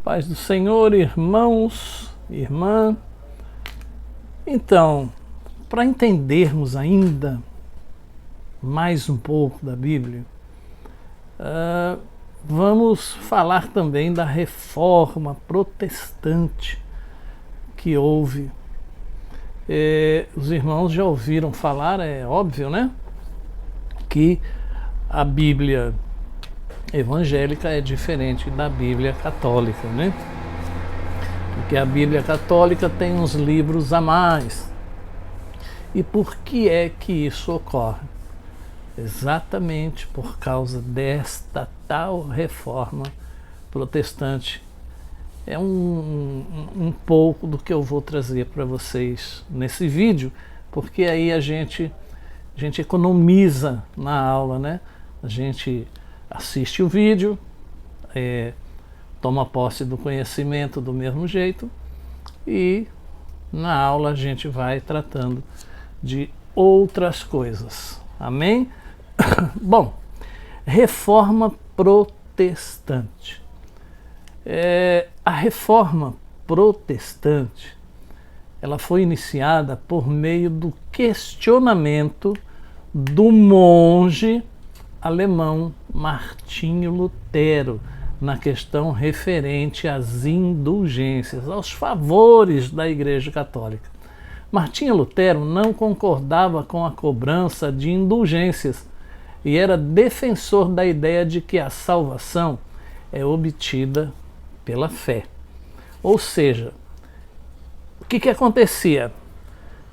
Paz do Senhor, irmãos, irmã. Então, para entendermos ainda mais um pouco da Bíblia, vamos falar também da reforma protestante que houve. Os irmãos já ouviram falar, é óbvio, né? Que a Bíblia evangélica é diferente da Bíblia católica, né? Porque a Bíblia católica tem uns livros a mais. E por que é que isso ocorre? Exatamente por causa desta tal reforma protestante. É um pouco do que eu vou trazer para vocês nesse vídeo, porque aí a gente economiza na aula, né? A gente assiste o vídeo, toma posse do conhecimento do mesmo jeito e na aula a gente vai tratando de outras coisas. Amém? Bom, reforma protestante. A reforma protestante, ela foi iniciada por meio do questionamento do monge alemão Martinho Lutero na questão referente às indulgências, aos favores da Igreja Católica. Martinho Lutero não concordava com a cobrança de indulgências e era defensor da ideia de que a salvação é obtida pela fé. Ou seja, o que acontecia?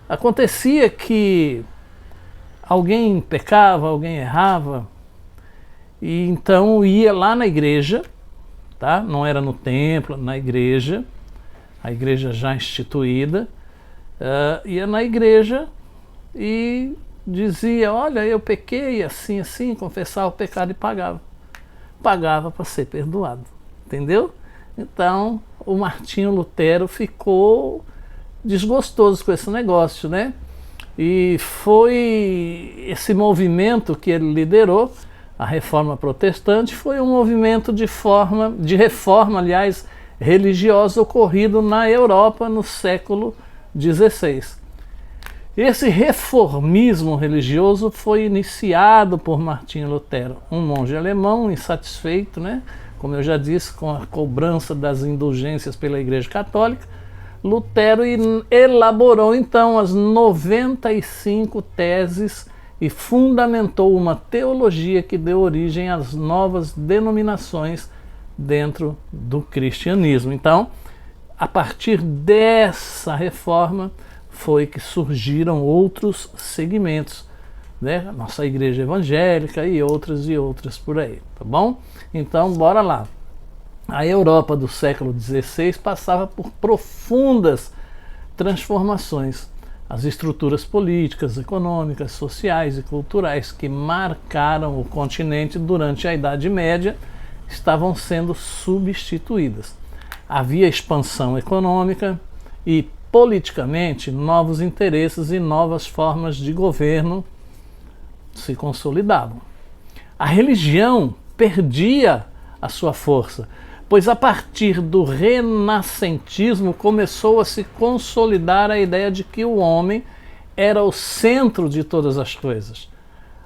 Acontecia que alguém pecava, alguém errava, e então ia lá na igreja, tá? Não era no templo, na igreja, a igreja já instituída, ia na igreja e dizia: olha, eu pequei assim, assim, confessava o pecado e pagava. Pagava para ser perdoado, entendeu? Então o Martinho Lutero ficou desgostoso com esse negócio, né? E foi esse movimento que ele liderou, a Reforma Protestante, foi um movimento de reforma, aliás, religiosa ocorrido na Europa no século XVI. Esse reformismo religioso foi iniciado por Martinho Lutero, um monge alemão insatisfeito, né? Como eu já disse, com a cobrança das indulgências pela Igreja Católica. Lutero elaborou então as 95 teses e fundamentou uma teologia que deu origem às novas denominações dentro do cristianismo. Então, a partir dessa reforma foi que surgiram outros segmentos, né? Nossa igreja evangélica e outras por aí, tá bom? Então, bora lá. A Europa do século XVI passava por profundas transformações. As estruturas políticas, econômicas, sociais e culturais que marcaram o continente durante a Idade Média estavam sendo substituídas. Havia expansão econômica e, politicamente, novos interesses e novas formas de governo se consolidavam. A religião perdia a sua força, pois a partir do renascentismo começou a se consolidar a ideia de que o homem era o centro de todas as coisas.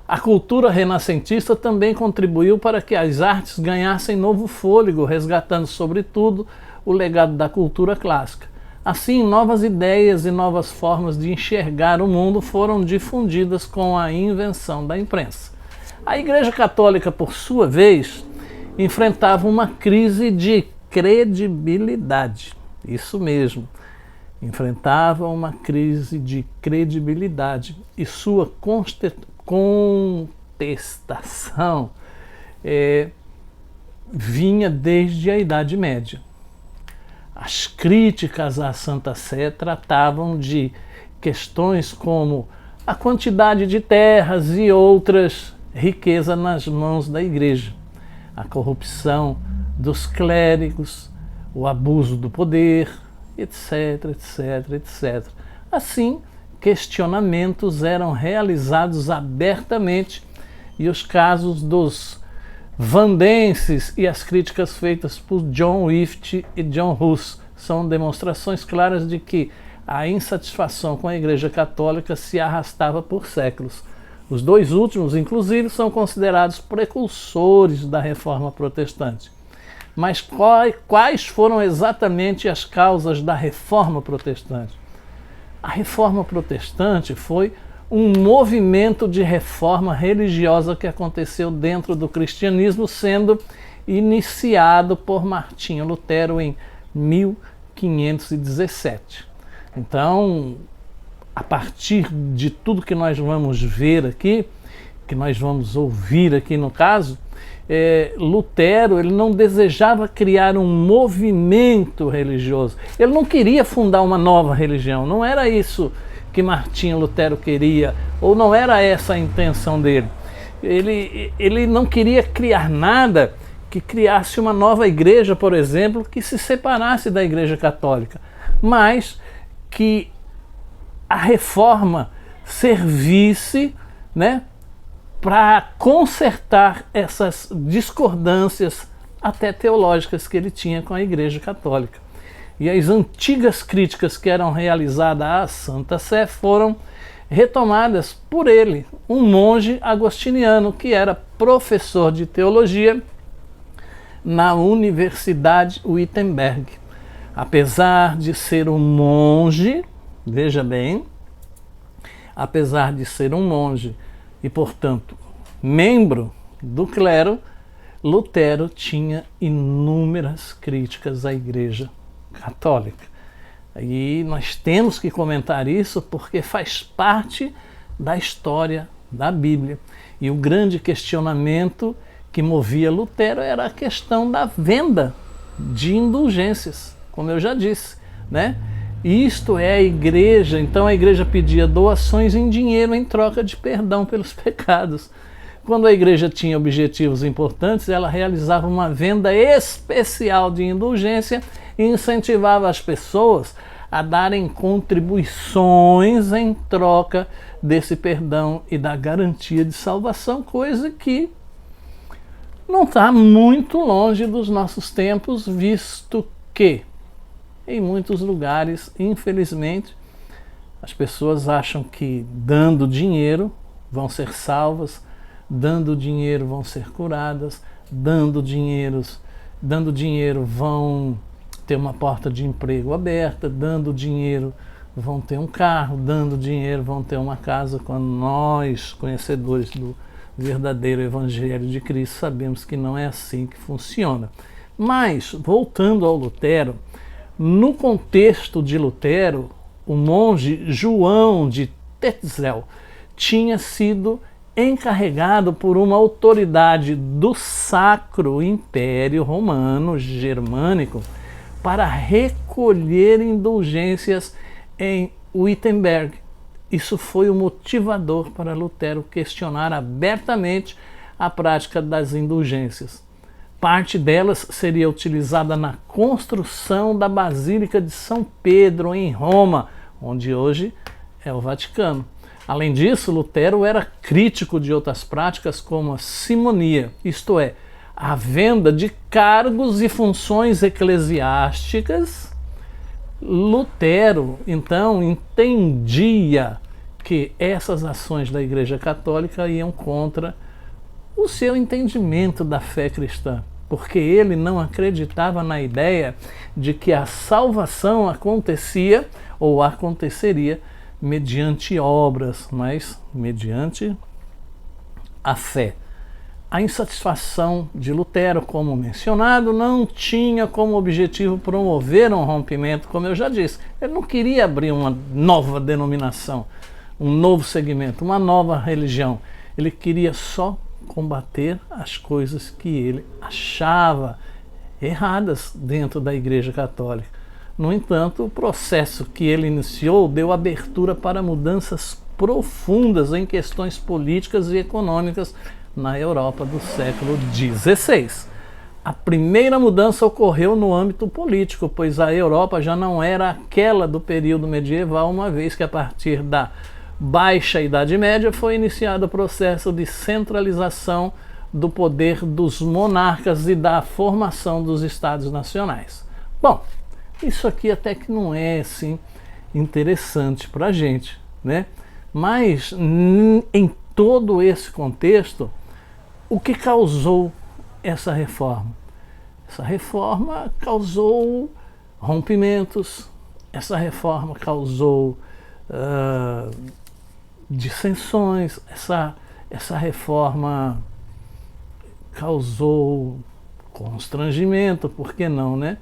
A cultura renascentista também contribuiu para que as artes ganhassem novo fôlego, resgatando, sobretudo, o legado da cultura clássica. Assim, novas ideias e novas formas de enxergar o mundo foram difundidas com a invenção da imprensa. A Igreja Católica, por sua vez, enfrentava uma crise de credibilidade. Isso mesmo, enfrentava uma crise de credibilidade e sua contestação vinha desde a Idade Média. As críticas à Santa Sé tratavam de questões como a quantidade de terras e outras riquezas nas mãos da Igreja, a corrupção dos clérigos, o abuso do poder, etc, etc, etc. Assim, questionamentos eram realizados abertamente e os casos dos Vandenses e as críticas feitas por John Wycliffe e John Hus são demonstrações claras de que a insatisfação com a Igreja Católica se arrastava por séculos. Os dois últimos, inclusive, são considerados precursores da Reforma Protestante. Mas quais foram exatamente as causas da Reforma Protestante? A Reforma Protestante foi um movimento de reforma religiosa que aconteceu dentro do cristianismo, sendo iniciado por Martinho Lutero em 1517. Então, a partir de tudo que nós vamos ver aqui, que nós vamos ouvir aqui no caso, Lutero ele não desejava criar um movimento religioso. Ele não queria fundar uma nova religião. Não era isso que Martinho Lutero queria, ou não era essa a intenção dele. Ele não queria criar nada que criasse uma nova igreja, por exemplo, que se separasse da Igreja Católica, mas que a reforma servisse, né, para consertar essas discordâncias até teológicas que ele tinha com a Igreja Católica. E as antigas críticas que eram realizadas à Santa Sé foram retomadas por ele, um monge agostiniano que era professor de teologia na Universidade Wittenberg. Apesar de ser um monge, veja bem, apesar de ser um monge e, portanto, membro do clero, Lutero tinha inúmeras críticas à Igreja Católica. E nós temos que comentar isso porque faz parte da história da Bíblia. E o grande questionamento que movia Lutero era a questão da venda de indulgências, como eu já disse, né? Isto é a igreja, então a igreja pedia doações em dinheiro em troca de perdão pelos pecados. Quando a igreja tinha objetivos importantes, ela realizava uma venda especial de indulgência e incentivava as pessoas a darem contribuições em troca desse perdão e da garantia de salvação, coisa que não está muito longe dos nossos tempos, visto que em muitos lugares, infelizmente, as pessoas acham que dando dinheiro vão ser salvas, dando dinheiro vão ser curadas, dando dinheiro vão ter uma porta de emprego aberta, dando dinheiro vão ter um carro, dando dinheiro vão ter uma casa, quando nós, conhecedores do verdadeiro Evangelho de Cristo, sabemos que não é assim que funciona. Mas, voltando ao Lutero, no contexto de Lutero, o monge João de Tetzel tinha sido encarregado por uma autoridade do Sacro Império Romano Germânico para recolher indulgências em Wittenberg. Isso foi o motivador para Lutero questionar abertamente a prática das indulgências. Parte delas seria utilizada na construção da Basílica de São Pedro, em Roma, onde hoje é o Vaticano. Além disso, Lutero era crítico de outras práticas como a simonia, isto é, a venda de cargos e funções eclesiásticas. Lutero, então, entendia que essas ações da Igreja Católica iam contra o seu entendimento da fé cristã, porque ele não acreditava na ideia de que a salvação acontecia ou aconteceria mediante obras, mas mediante a fé. A insatisfação de Lutero, como mencionado, não tinha como objetivo promover um rompimento, como eu já disse. Ele não queria abrir uma nova denominação, um novo segmento, uma nova religião. Ele queria só combater as coisas que ele achava erradas dentro da Igreja Católica. No entanto, o processo que ele iniciou deu abertura para mudanças profundas em questões políticas e econômicas na Europa do século XVI. A primeira mudança ocorreu no âmbito político, pois a Europa já não era aquela do período medieval, uma vez que a partir da Baixa Idade Média foi iniciado o processo de centralização do poder dos monarcas e da formação dos estados nacionais. Bom, isso aqui até que não é assim interessante para a gente, né? Mas em todo esse contexto, o que causou essa reforma? Essa reforma causou rompimentos, essa reforma causou dissensões, essa reforma causou constrangimento, por que não, né?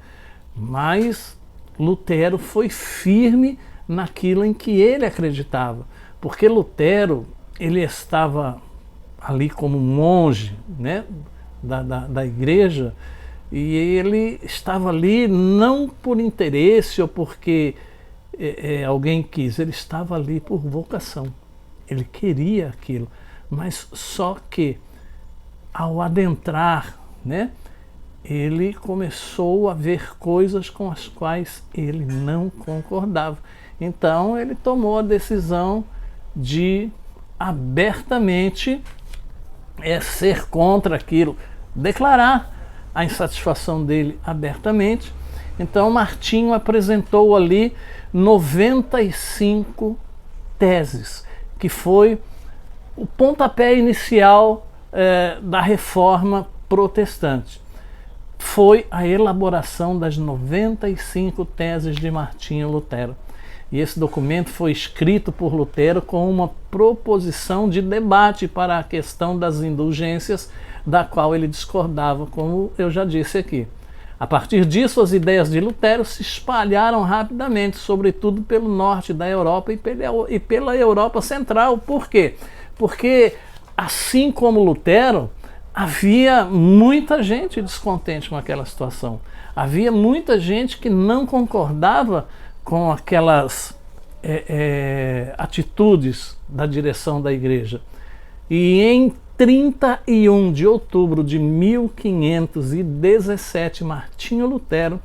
Mas Lutero foi firme naquilo em que ele acreditava, porque Lutero, ele estava ali como monge, né, da igreja, e ele estava ali não por interesse ou porque alguém quis, ele estava ali por vocação, ele queria aquilo, mas só que ao adentrar, né, ele começou a ver coisas com as quais ele não concordava. Então ele tomou a decisão de abertamente ser contra aquilo, declarar a insatisfação dele abertamente. Então Martinho apresentou ali 95 teses, que foi o pontapé inicial da reforma protestante. Foi a elaboração das 95 teses de Martinho Lutero. E esse documento foi escrito por Lutero com uma proposição de debate para a questão das indulgências, da qual ele discordava, como eu já disse aqui. A partir disso, as ideias de Lutero se espalharam rapidamente, sobretudo pelo norte da Europa e pela Europa Central. Por quê? Porque, assim como Lutero, havia muita gente descontente com aquela situação. Havia muita gente que não concordava com aquelas atitudes da direção da igreja. E em 31 de outubro de 1517, Martinho Lutero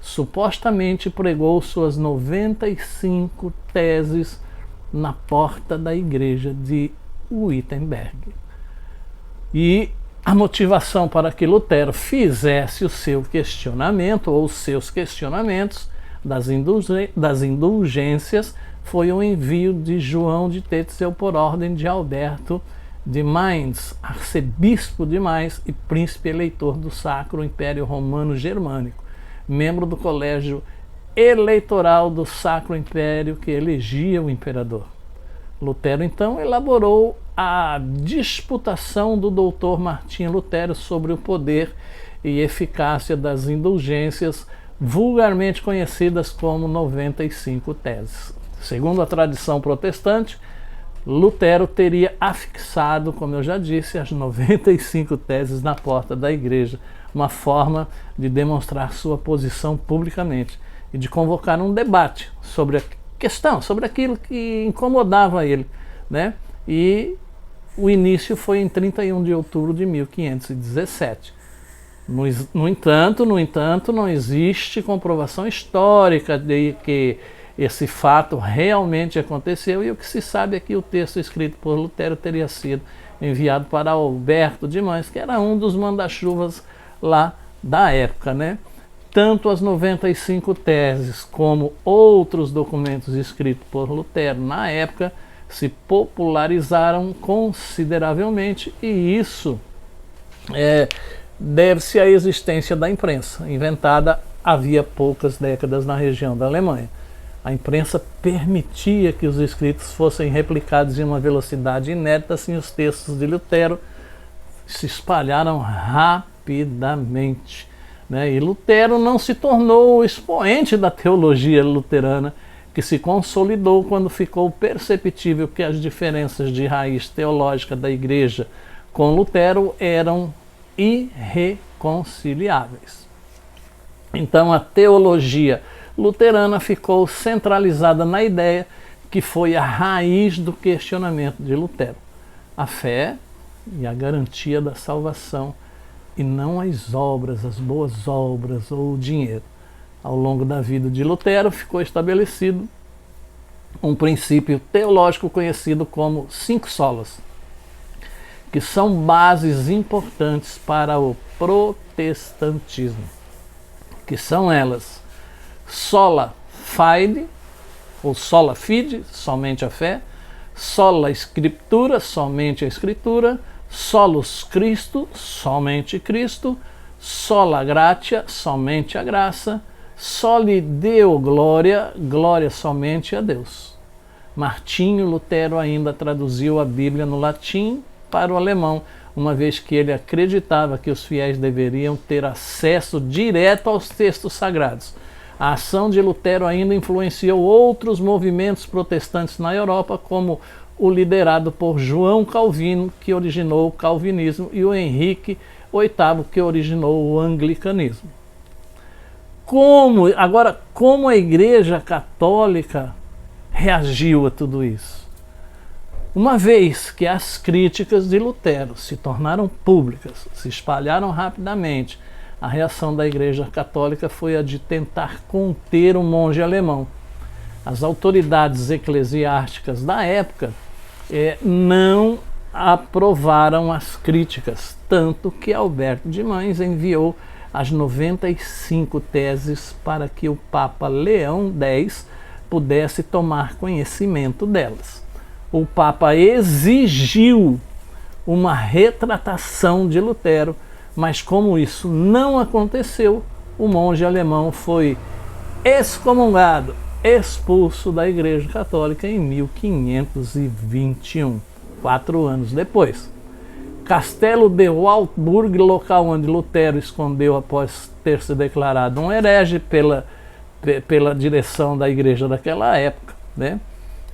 supostamente pregou suas 95 teses na porta da igreja de Wittenberg. E a motivação para que Lutero fizesse o seu questionamento, ou os seus questionamentos das indulgências, foi o envio de João de Tetzel por ordem de Alberto de Mainz, arcebispo de Mainz e príncipe eleitor do Sacro Império Romano Germânico, membro do colégio eleitoral do Sacro Império que elegia o imperador. Lutero então elaborou a disputação do doutor Martinho Lutero sobre o poder e eficácia das indulgências, vulgarmente conhecidas como 95 teses. Segundo a tradição protestante, Lutero teria afixado, como eu já disse, as 95 teses na porta da igreja, uma forma de demonstrar sua posição publicamente e de convocar um debate sobre a questão, sobre aquilo que incomodava ele, né? E o início foi em 31 de outubro de 1517. No entanto, não existe comprovação histórica de que esse fato realmente aconteceu, e o que se sabe é que o texto escrito por Lutero teria sido enviado para Alberto de Mainz, que era um dos manda-chuvas lá da época, né? Tanto as 95 teses como outros documentos escritos por Lutero na época se popularizaram consideravelmente, e isso deve-se à existência da imprensa, inventada havia poucas décadas na região da Alemanha. A imprensa permitia que os escritos fossem replicados em uma velocidade inédita, assim os textos de Lutero se espalharam rapidamente, né? E Lutero não se tornou o expoente da teologia luterana, que se consolidou quando ficou perceptível que as diferenças de raiz teológica da igreja com Lutero eram irreconciliáveis. Então a teologia luterana ficou centralizada na ideia que foi a raiz do questionamento de Lutero: a fé e a garantia da salvação, e não as obras, as boas obras ou o dinheiro. Ao longo da vida de Lutero ficou estabelecido um princípio teológico conhecido como 5 solas, que são bases importantes para o protestantismo, que são elas: sola fide, ou sola fide, somente a fé; sola scriptura, somente a escritura; solus Christo, somente Cristo; sola gratia, somente a graça; soli Deo gloria, glória somente a Deus. Martinho Lutero ainda traduziu a Bíblia no latim para o alemão, uma vez que ele acreditava que os fiéis deveriam ter acesso direto aos textos sagrados. A ação de Lutero ainda influenciou outros movimentos protestantes na Europa, como o liderado por João Calvino, que originou o calvinismo, e o Henrique VIII, que originou o anglicanismo. Como a Igreja Católica reagiu a tudo isso? Uma vez que as críticas de Lutero se tornaram públicas, se espalharam rapidamente, a reação da Igreja Católica foi a de tentar conter o monge alemão. As autoridades eclesiásticas da época não aprovaram as críticas, tanto que Alberto de Mães enviou as 95 teses para que o Papa Leão X pudesse tomar conhecimento delas. O Papa exigiu uma retratação de Lutero, mas como isso não aconteceu, o monge alemão foi excomungado, expulso da Igreja Católica em 1521, 4 anos depois. Castelo de Wartburg, local onde Lutero escondeu após ter se declarado um herege pela direção da igreja daquela época, né?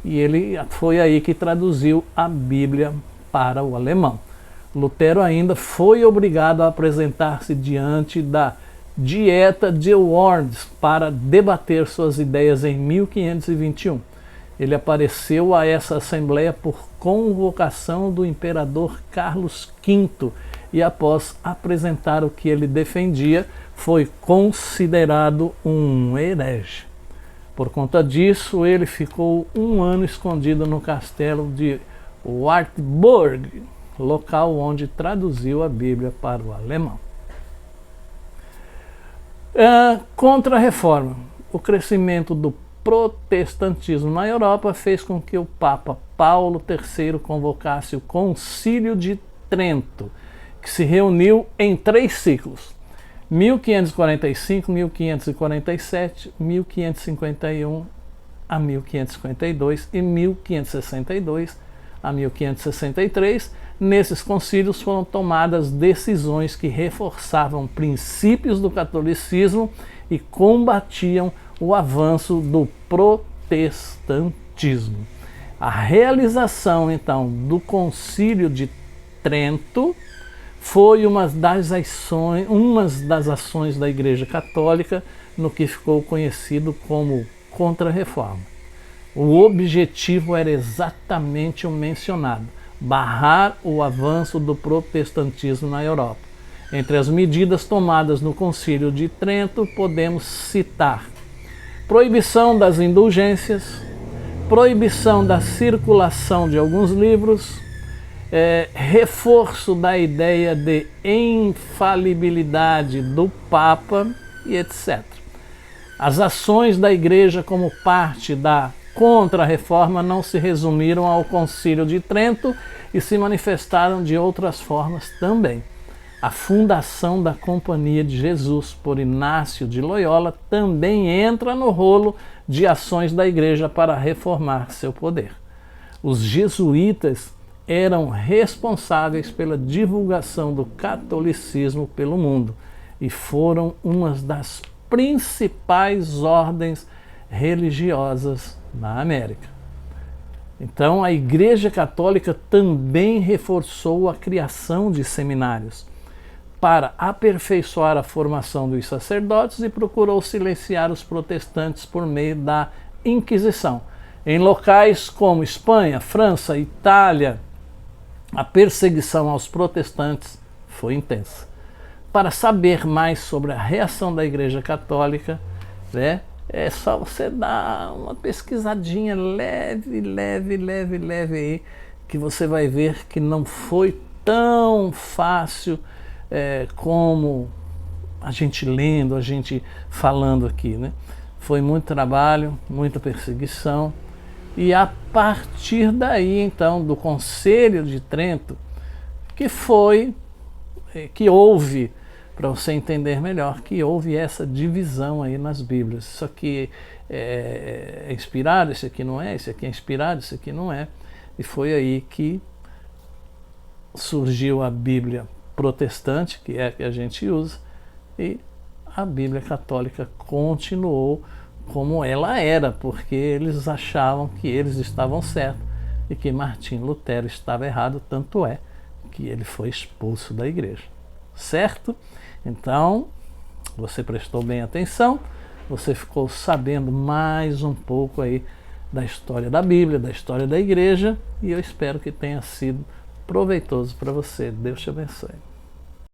E ele foi aí que traduziu a Bíblia para o alemão. Lutero ainda foi obrigado a apresentar-se diante da Dieta de Worms para debater suas ideias em 1521. Ele apareceu a essa assembleia por convocação do imperador Carlos V e, após apresentar o que ele defendia, foi considerado um herege. Por conta disso, ele ficou 1 ano escondido no castelo de Wartburg, local onde traduziu a Bíblia para o alemão. Contra-reforma. O crescimento do protestantismo na Europa fez com que o Papa Paulo III convocasse o Concílio de Trento, que se reuniu em 3 ciclos: 1545, 1547, 1551 a 1552 e 1562 a 1563. Nesses concílios foram tomadas decisões que reforçavam princípios do catolicismo e combatiam o avanço do protestantismo. A realização, então, do Concílio de Trento foi uma das ações da Igreja Católica no que ficou conhecido como Contra-Reforma. O objetivo era exatamente o mencionado: barrar o avanço do protestantismo na Europa. Entre as medidas tomadas no Concílio de Trento podemos citar: proibição das indulgências, proibição da circulação de alguns livros, reforço da ideia de infalibilidade do Papa e etc. As ações da Igreja como parte da Contra-Reforma não se resumiram ao Concílio de Trento e se manifestaram de outras formas também. A fundação da Companhia de Jesus por Inácio de Loyola também entra no rolo de ações da Igreja para reformar seu poder. Os jesuítas eram responsáveis pela divulgação do catolicismo pelo mundo e foram uma das principais ordens religiosas na América. Então, a Igreja Católica também reforçou a criação de seminários para aperfeiçoar a formação dos sacerdotes e procurou silenciar os protestantes por meio da Inquisição. Em locais como Espanha, França, Itália, a perseguição aos protestantes foi intensa. Para saber mais sobre a reação da Igreja Católica, é só você dar uma pesquisadinha leve aí, que você vai ver que não foi tão fácil como a gente lendo, a gente falando aqui, né? Foi muito trabalho, muita perseguição, e a partir daí, então, do Concílio de Trento, que houve, para você entender melhor, que houve essa divisão aí nas Bíblias. Isso aqui é inspirado, isso aqui não é, isso aqui é inspirado, isso aqui não é. E foi aí que surgiu a Bíblia protestante, que é a que a gente usa, e a Bíblia católica continuou como ela era, porque eles achavam que eles estavam certos e que Martim Lutero estava errado, tanto é que ele foi expulso da igreja. Certo? Então, você prestou bem atenção, você ficou sabendo mais um pouco aí da história da Bíblia, da história da igreja, e eu espero que tenha sido proveitoso para você. Deus te abençoe.